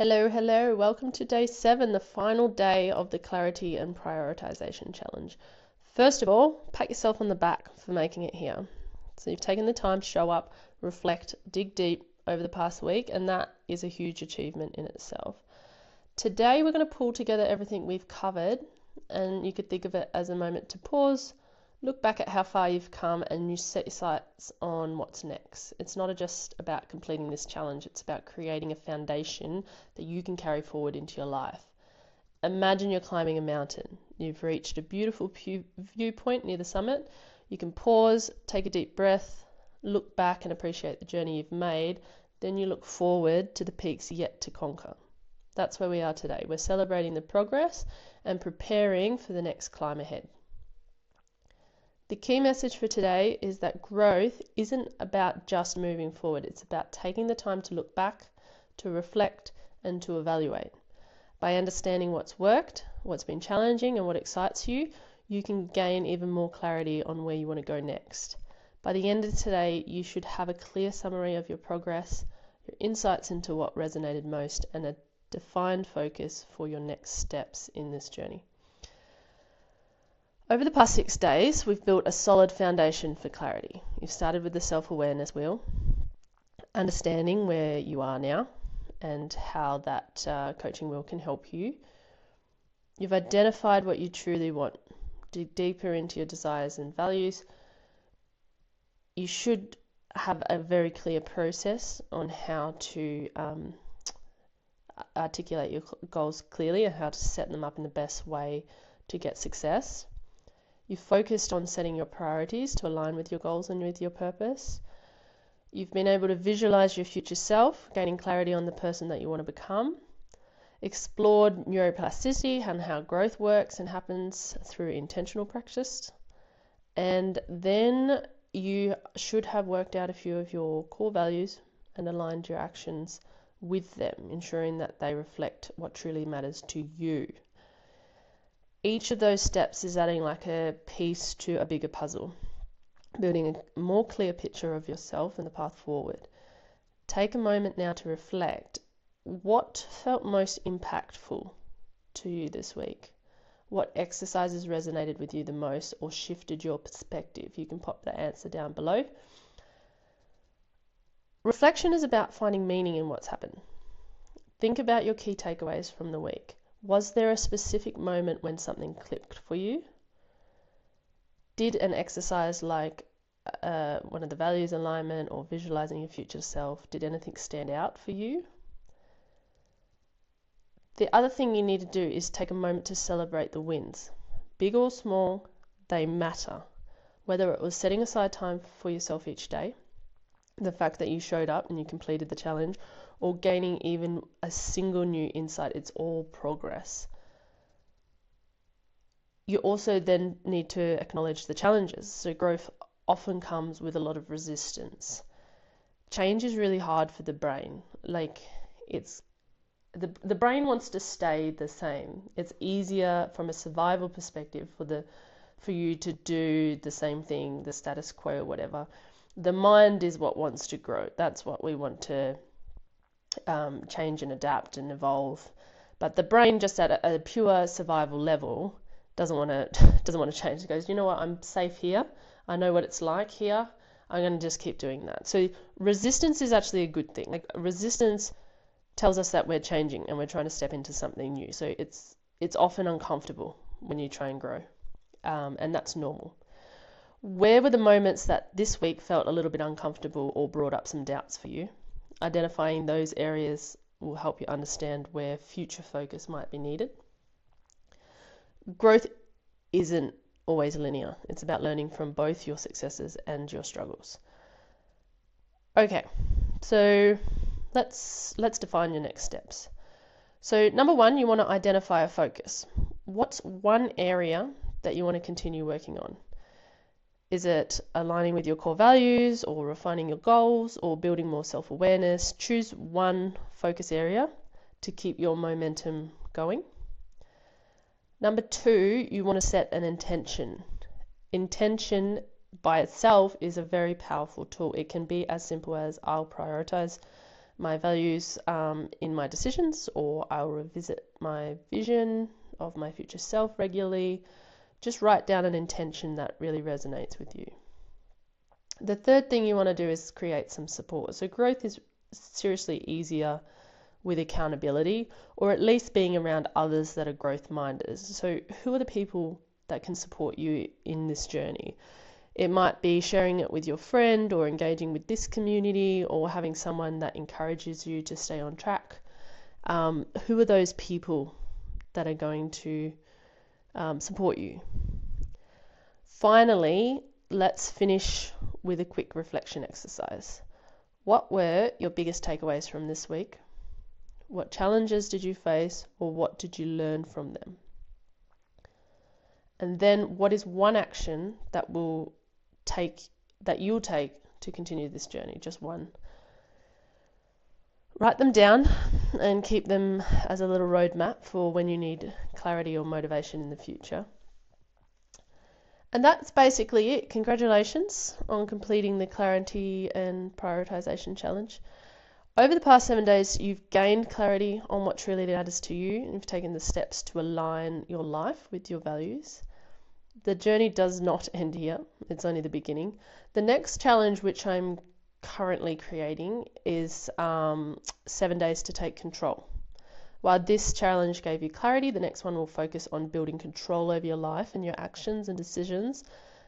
Hello, welcome to day 7, the final day of the Clarity and Prioritization Challenge. First of all, pat yourself on the back for making it here. So you've taken the time to show up, reflect, dig deep over the past week, and that is a huge achievement in itself. Today we're going to pull together everything we've covered, and you could think of it as a moment to pause, look back at how far you've come, and you set your sights on what's next. It's not just about completing this challenge, it's about creating a foundation that you can carry forward into your life. Imagine you're climbing a mountain. You've reached a beautiful viewpoint near the summit. You can pause, take a deep breath, look back and appreciate the journey you've made. Then you look forward to the peaks yet to conquer. That's where we are today. We're celebrating the progress and preparing for the next climb ahead. The key message for today is that growth isn't about just moving forward. It's about taking the time to look back, to reflect, and to evaluate. By understanding what's worked, what's been challenging, and what excites you, you can gain even more clarity on where you want to go next. By the end of today, you should have a clear summary of your progress, your insights into what resonated most, and a defined focus for your next steps in this journey. Over the past 6 days, we've built a solid foundation for clarity. You've started with the self-awareness wheel, understanding where you are now and how that coaching wheel can help you. You've identified what you truly want. Dig deeper into your desires and values. You should have a very clear process on how to articulate your goals clearly and how to set them up in the best way to get success. You've focused on setting your priorities to align with your goals and with your purpose. You've been able to visualize your future self, gaining clarity on the person that you want to become. Explored neuroplasticity and how growth works and happens through intentional practice. And then you should have worked out a few of your core values and aligned your actions with them, ensuring that they reflect what truly matters to you. Each of those steps is adding like a piece to a bigger puzzle, building a more clear picture of yourself and the path forward. Take a moment now to reflect. What felt most impactful to you this week? What exercises resonated with you the most or shifted your perspective? You can pop the answer down below. Reflection is about finding meaning in what's happened. Think about your key takeaways from the week. Was there a specific moment when something clicked for you? Did an exercise like one of the values alignment or visualizing your future self, did anything stand out for you? The other thing you need to do is take a moment to celebrate the wins. Big or small, they matter. Whether it was setting aside time for yourself each day, the fact that you showed up and you completed the challenge, or gaining even a single new insight, it's all progress. You also then need to acknowledge the challenges. So growth often comes with a lot of resistance. Change is really hard for the brain. The brain wants to stay the same. It's easier from a survival perspective for you to do the same thing, the status quo or whatever. The mind is what wants to grow. That's what we want to change and adapt and evolve. But the brain, just at a pure survival level, doesn't want to change. It goes, you know what, I'm safe here. I know what it's like here. I'm going to just keep doing that. So resistance is actually a good thing. Like resistance tells us that we're changing and we're trying to step into something new. So it's often uncomfortable when you try and grow, and that's normal. Where were the moments that this week felt a little bit uncomfortable or brought up some doubts for you? Identifying those areas will help you understand where future focus might be needed. Growth isn't always linear. It's about learning from both your successes and your struggles. Okay, so let's define your next steps. So number 1, you want to identify a focus. What's one area that you want to continue working on? Is it aligning with your core values or refining your goals or building more self-awareness? Choose one focus area to keep your momentum going. Number 2, you want to set an intention. Intention by itself is a very powerful tool. It can be as simple as I'll prioritize my values in my decisions, or I'll revisit my vision of my future self regularly. Just write down an intention that really resonates with you. The third thing you want to do is create some support. So growth is seriously easier with accountability, or at least being around others that are growth minded. So who are the people that can support you in this journey? It might be sharing it with your friend, or engaging with this community, or having someone that encourages you to stay on track. Who are those people that are going to support you? Finally, let's finish with a quick reflection exercise. What were your biggest takeaways from this week? What challenges did you face, or what did you learn from them? And then what is one action that you'll take to continue this journey? Just one. Write them down and keep them as a little roadmap for when you need clarity or motivation in the future. And that's basically it. Congratulations on completing the Clarity and Prioritization Challenge. Over the past 7 days, you've gained clarity on what truly matters to you, and you've taken the steps to align your life with your values. The journey does not end here. It's only the beginning. The next challenge, which I'm currently creating, is 7 days to take control. While this challenge gave you clarity, the next one will focus on building control over your life and your actions and decisions,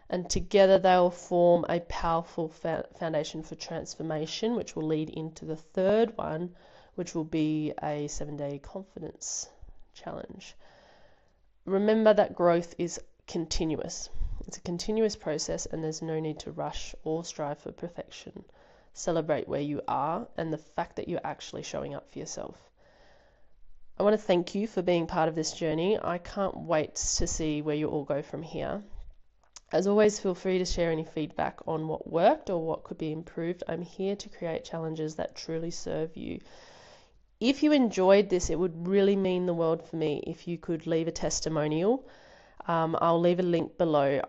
and together they will form a powerful foundation for transformation, which will lead into the third one, which will be a 7-day confidence challenge. Remember that growth is continuous. It's a continuous process, and there's no need to rush or strive for perfection. Celebrate where you are and the fact that you're actually showing up for yourself. I want to thank you for being part of this journey. I can't wait to see where you all go from here. As always, feel free to share any feedback on what worked or what could be improved. I'm here to create challenges that truly serve you. If you enjoyed this, it would really mean the world for me if you could leave a testimonial. I'll leave a link below.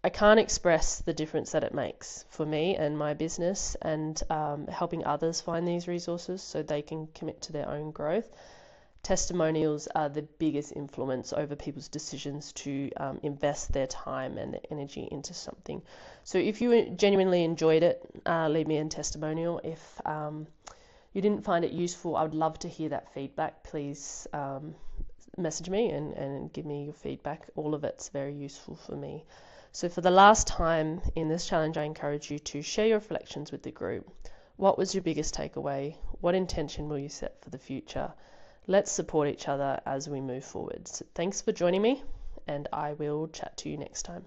I can't express the difference that it makes for me and my business, and helping others find these resources so they can commit to their own growth. Testimonials are the biggest influence over people's decisions to invest their time and their energy into something. So if you genuinely enjoyed it, leave me a testimonial. If you didn't find it useful, I would love to hear that feedback. Please message me and give me your feedback. All of it's very useful for me. So for the last time in this challenge, I encourage you to share your reflections with the group. What was your biggest takeaway? What intention will you set for the future? Let's support each other as we move forward. So thanks for joining me, and I will chat to you next time.